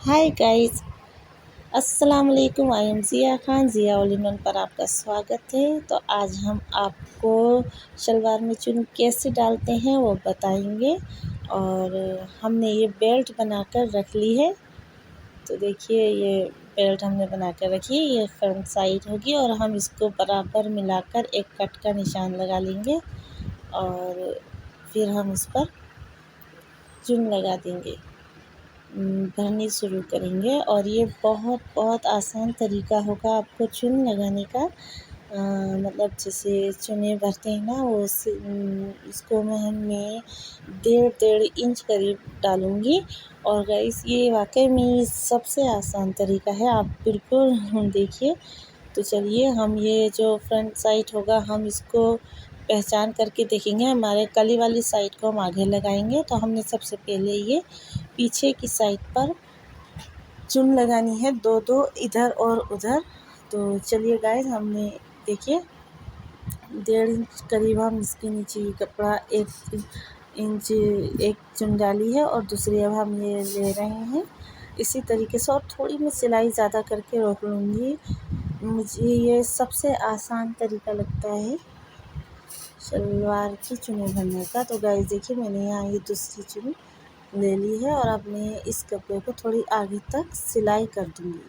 हाय guys, अस्सलाम वालेकुम। I am Zia Khan, Zia all in one पर आपका स्वागत है। तो आज हम आपको शलवार में चुन कैसे डालते हैं वो बताएंगे। और हमने ये बेल्ट बनाकर रख ली है। तो देखिए, ये बेल्ट हमने बना कर रखी है। ये फ्रंट साइड होगी और हम इसको बराबर मिलाकर एक कट का निशान लगा लेंगे और फिर हम इस पर चुन लगा देंगे, भरनी शुरू करेंगे। और ये बहुत बहुत आसान तरीका होगा आपको चुन लगाने का। मतलब जैसे चुने भरते हैं ना, वो इसको मैं 1.5 इंच करीब डालूँगी। और गाइस, ये वाकई में सबसे आसान तरीका है, आप बिल्कुल देखिए। तो चलिए, हम ये जो फ्रंट साइड होगा हम इसको पहचान करके देखेंगे। हमारे कली वाली साइड को हम आगे लगाएंगे। तो हमने सबसे पहले ये पीछे की साइड पर चुन लगानी है, दो दो इधर और उधर। तो चलिए गाइस, हमने देखिए 1.5 इंच करीब हम इसके नीचे ये कपड़ा 1 इंच एक चुन डाली है और दूसरी अब हम ये ले रहे हैं इसी तरीके से। और थोड़ी मैं सिलाई ज़्यादा करके रोक लूँगी। मुझे ये सबसे आसान तरीका लगता है शलवार की चुनें भरने का। तो गाइस देखिए, मैंने यहाँ ये दूसरी चुन ले ली है और अब मैं इस कपड़े को थोड़ी आगे तक सिलाई कर दूँगी।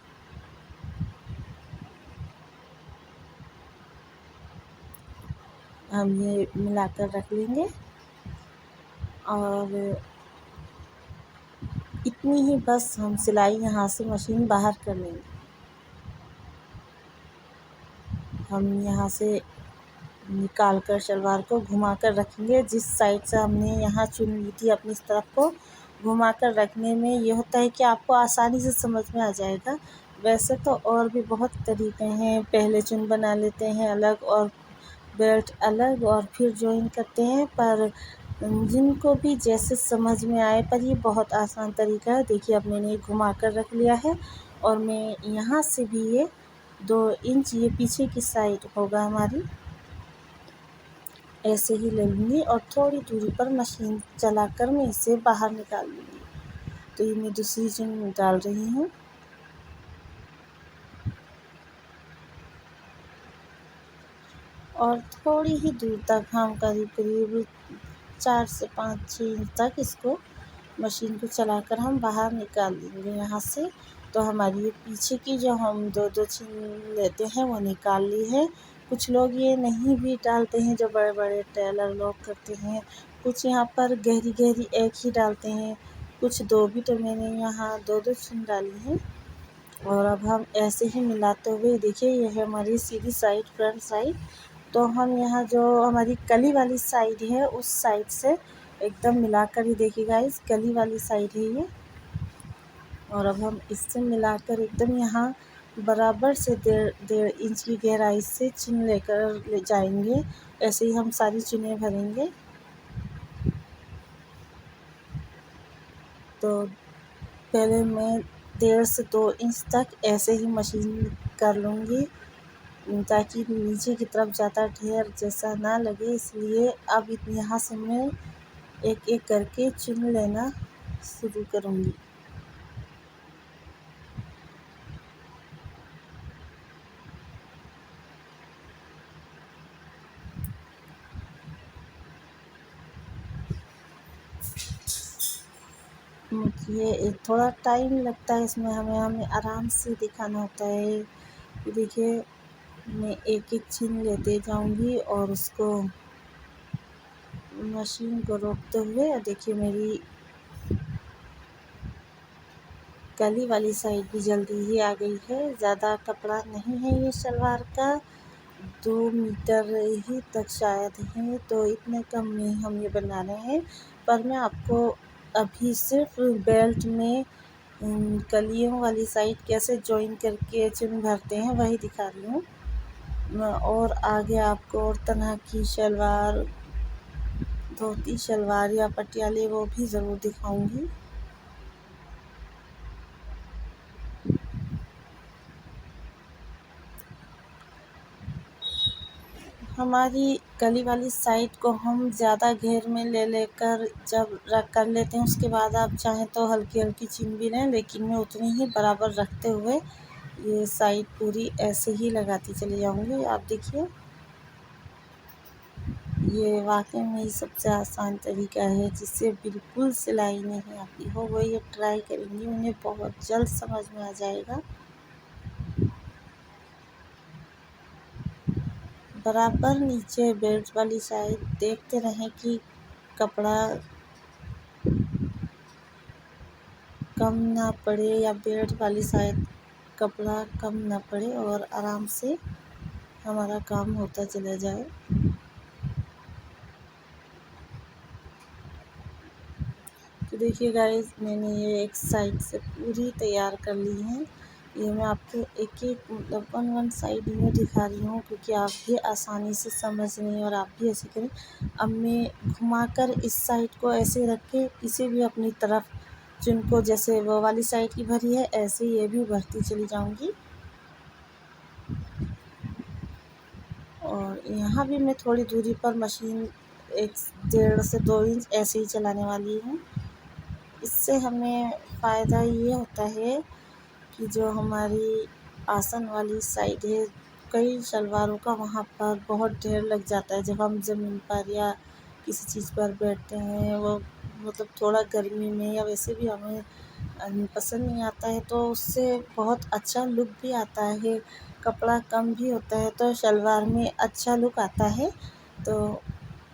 हम ये मिलाकर रख लेंगे और इतनी ही बस हम सिलाई यहाँ से मशीन बाहर कर लेंगे। हम यहाँ से निकाल कर शलवार को घुमा कर रखेंगे। जिस साइड से हमने यहाँ चुन ली थी अपनी तरफ को घुमा कर रखने में ये होता है कि आपको आसानी से समझ में आ जाएगा। वैसे तो और भी बहुत तरीके हैं, पहले चुन बना लेते हैं अलग और बेल्ट अलग और फिर जॉइन करते हैं, पर जिनको भी जैसे समझ में आए, पर ये बहुत आसान तरीका है। देखिए, अब मैंने घुमा कर रख लिया है और मैं यहाँ से भी ये 2 इंच ये पीछे की साइड होगा हमारी, ऐसे ही ले लूँगी और थोड़ी दूरी पर मशीन चलाकर मैं इसे बाहर निकाल लूँगी। तो ये मैं दूसरी चुन डाल रही हूँ और थोड़ी ही दूर तक हम करीब करीब 4 से 5-6 इंच तक इसको मशीन को चलाकर हम बाहर निकाल देंगे यहाँ से। तो हमारी ये पीछे की जो हम दो दो चुन लेते हैं वो निकाल ली है। कुछ लोग ये नहीं भी डालते हैं, जो बड़े बड़े टेलर लोग करते हैं। कुछ यहाँ पर गहरी गहरी एक ही डालते हैं, कुछ दो भी। तो मैंने यहाँ दो दो चुन डाली हैं और अब हम ऐसे ही मिलाते हुए देखिए, ये है हमारी सीधी साइड, फ्रंट साइड। तो हम यहाँ जो हमारी कली वाली साइड है उस साइड से एकदम मिलाकर ही देखिएगा, इस कली वाली साइड है ये। और अब हम इससे मिलाकर एकदम यहाँ बराबर से 1.5 इंच की गहराई से चुन लेकर ले जाएंगे। ऐसे ही हम सारी चुनें भरेंगे। तो पहले मैं 1.5 से 2 इंच तक ऐसे ही मशीन कर लूँगी ताकि नीचे की तरफ ज़्यादा ढेर जैसा ना लगे, इसलिए अब यहाँ से मैं एक एक करके चुन लेना शुरू करूँगी। ये थोड़ा टाइम लगता है इसमें, हमें आराम से दिखाना होता है। देखिए, मैं एक एक चुन लेते जाऊँगी और उसको मशीन को रोकते हुए, देखिए मेरी कली वाली साइड भी जल्दी ही आ गई है। ज़्यादा कपड़ा नहीं है ये शलवार का, 2 मीटर ही तक शायद है, तो इतने कम में हम ये बना रहे हैं। पर मैं आपको अभी सिर्फ बेल्ट में कलियों वाली साइड कैसे जॉइन करके चुन भरते हैं वही दिखा रही हूँ। और आगे आपको और तरह की शलवार, धोती शलवार या पटियाले वो भी ज़रूर दिखाऊंगी। हमारी गली वाली साइड को हम ज़्यादा घेर में ले लेकर जब रख कर लेते हैं, उसके बाद आप चाहें तो हल्की हल्की चीन भी लें, लेकिन मैं उतनी ही बराबर रखते हुए ये साइड पूरी ऐसे ही लगाती चली जाऊंगी। आप देखिए, ये वाकई में ही सबसे आसान तरीका है जिससे बिल्कुल सिलाई नहीं आती हो, वो ये ट्राई करेंगी, उन्हें बहुत जल्द समझ में आ जाएगा। बराबर नीचे बेल्ट वाली साइड देखते रहें कि कपड़ा कम ना पड़े या बेल्ट वाली साइड कपड़ा कम ना पड़े, और आराम से हमारा काम होता चला जाए। तो देखिए गाइस, मैंने ये एक साइड से पूरी तैयार कर ली है। ये मैं आपको एक एक मतलब वन साइड में दिखा रही हूँ, क्योंकि आप भी आसानी से समझ लें और आप भी ऐसे करें। अब मैं घुमाकर इस साइड को ऐसे रख के इसे भी अपनी तरफ जिनको जैसे वो वाली साइड की भरी है, ऐसे ये भी भरती चली जाऊंगी। और यहाँ भी मैं थोड़ी दूरी पर मशीन 1.5 से 2 इंच ऐसे ही चलाने वाली हूँ। इससे हमें फ़ायदा ये होता है कि जो हमारी आसन वाली साइड है, कई शलवारों का वहाँ पर बहुत ढेर लग जाता है जब हम ज़मीन पर या किसी चीज़ पर बैठते हैं। वो मतलब थोड़ा गर्मी में या वैसे भी हमें पसंद नहीं आता है, तो उससे बहुत अच्छा लुक भी आता है। कपड़ा कम भी होता है तो शलवार में अच्छा लुक आता है। तो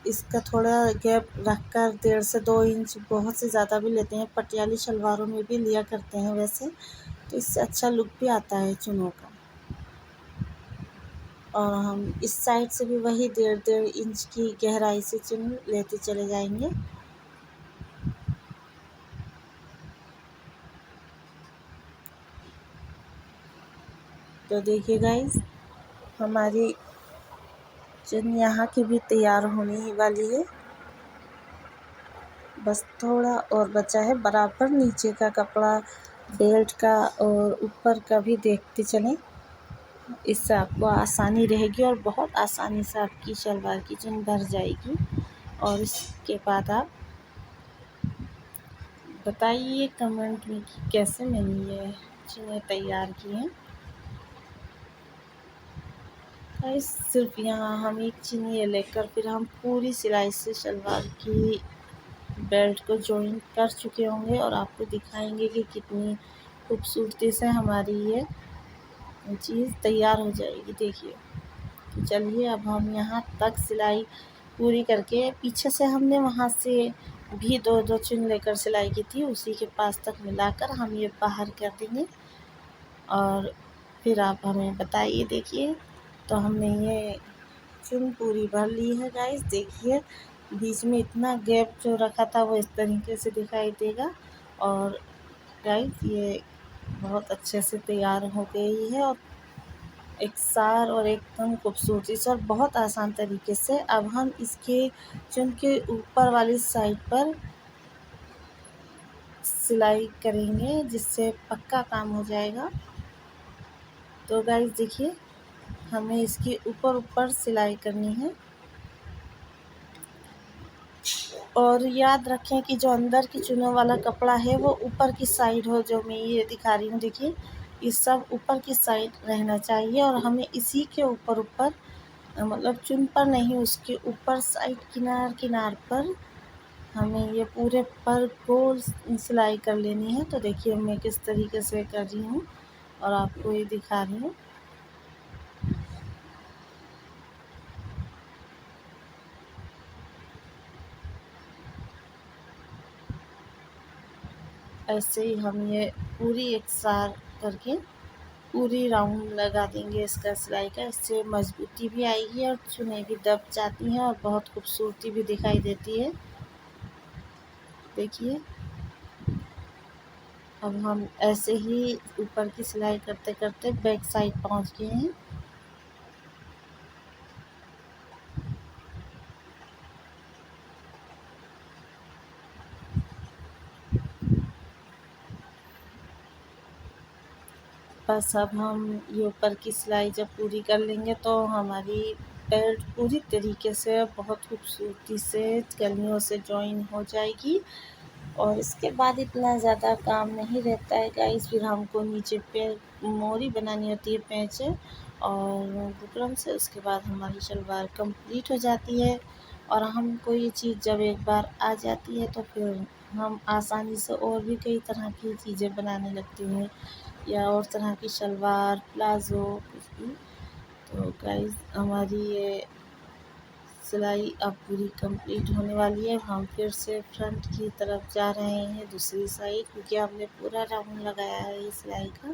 इसका थोड़ा गैप रख कर 1.5 से 2 इंच, बहुत से ज़्यादा भी लेते हैं, पटियाली शलवारों में भी लिया करते हैं वैसे, तो इससे अच्छा लुक भी आता है चुनों का। और हम इस साइड से भी वही 1.5 इंच की गहराई से चुन लेते चले जाएंगे। तो देखिए गाइस, हमारी चुन यहाँ की भी तैयार होने ही वाली है। बस थोड़ा और बचा है। बराबर नीचे का कपड़ा बेल्ट का और ऊपर का भी देखते चलें, इससे आपको आसानी रहेगी और बहुत आसानी से आपकी शलवार की चुन भर जाएगी। और इसके बाद आप बताइए कमेंट में कि कैसे मैंने ये चुनें तैयार की हैं। गाइस, सिर्फ यहाँ हम एक चुन्नी लेकर फिर हम पूरी सिलाई से शलवार की बेल्ट को जॉइन कर चुके होंगे और आपको दिखाएंगे कि कितनी खूबसूरती से हमारी ये चीज़ तैयार हो जाएगी। देखिए, तो चलिए अब हम यहाँ तक सिलाई पूरी करके, पीछे से हमने वहाँ से भी 2-2 चुन लेकर सिलाई की थी, उसी के पास तक मिलाकर हम ये बाहर कर देंगे। और फिर आप हमें बताइए। देखिए, तो हमने ये चुन पूरी भर ली है गाइस। देखिए, बीच में इतना गैप जो रखा था वो इस तरीके से दिखाई देगा। और गाइस, ये बहुत अच्छे से तैयार हो गई है और एक सार और एकदम खूबसूरती से और बहुत आसान तरीके से। अब हम इसके चुन के ऊपर वाली साइड पर सिलाई करेंगे, जिससे पक्का काम हो जाएगा। तो गाइस देखिए, हमें इसके ऊपर ऊपर सिलाई करनी है। और याद रखें कि जो अंदर की चुनों वाला कपड़ा है वो ऊपर की साइड हो, जो मैं ये दिखा रही हूँ। देखिए, ये सब ऊपर की साइड रहना चाहिए और हमें इसी के ऊपर ऊपर मतलब चुन पर नहीं, उसके ऊपर साइड किनार किनार पर हमें ये पूरे पर गोल सिलाई कर लेनी है। तो देखिए मैं किस तरीके से कर रही हूँ और आपको ये दिखा रही हूँ। ऐसे ही हम ये पूरी एक सार करके पूरी राउंड लगा देंगे इसका सिलाई का। इससे मजबूती भी आएगी और चुनें भी दब जाती हैं और बहुत खूबसूरती भी दिखाई देती है। देखिए, अब हम ऐसे ही ऊपर की सिलाई करते करते बैक साइड पहुंच गए हैं। बस अब हम ये ऊपर की सिलाई जब पूरी कर लेंगे तो हमारी बेल्ट पूरी तरीके से बहुत खूबसूरती से कलियों से जॉइन हो जाएगी। और इसके बाद इतना ज़्यादा काम नहीं रहता है गाइस। फिर हमको नीचे पे मोरी बनानी होती है पैंच और बुकरम से। उसके बाद हमारी शलवार कंप्लीट हो जाती है। और हमको ये चीज़ जब एक बार आ जाती है तो फिर हम आसानी से और भी कई तरह की चीज़ें बनाने लगते हैं, या और तरह की शलवार, प्लाज़ो, कुछ भी। तो गाइस हमारी ये सिलाई अब पूरी कंप्लीट होने वाली है। हम फिर से फ्रंट की तरफ जा रहे हैं दूसरी साइड, क्योंकि हमने पूरा राउंड लगाया है इस सिलाई का।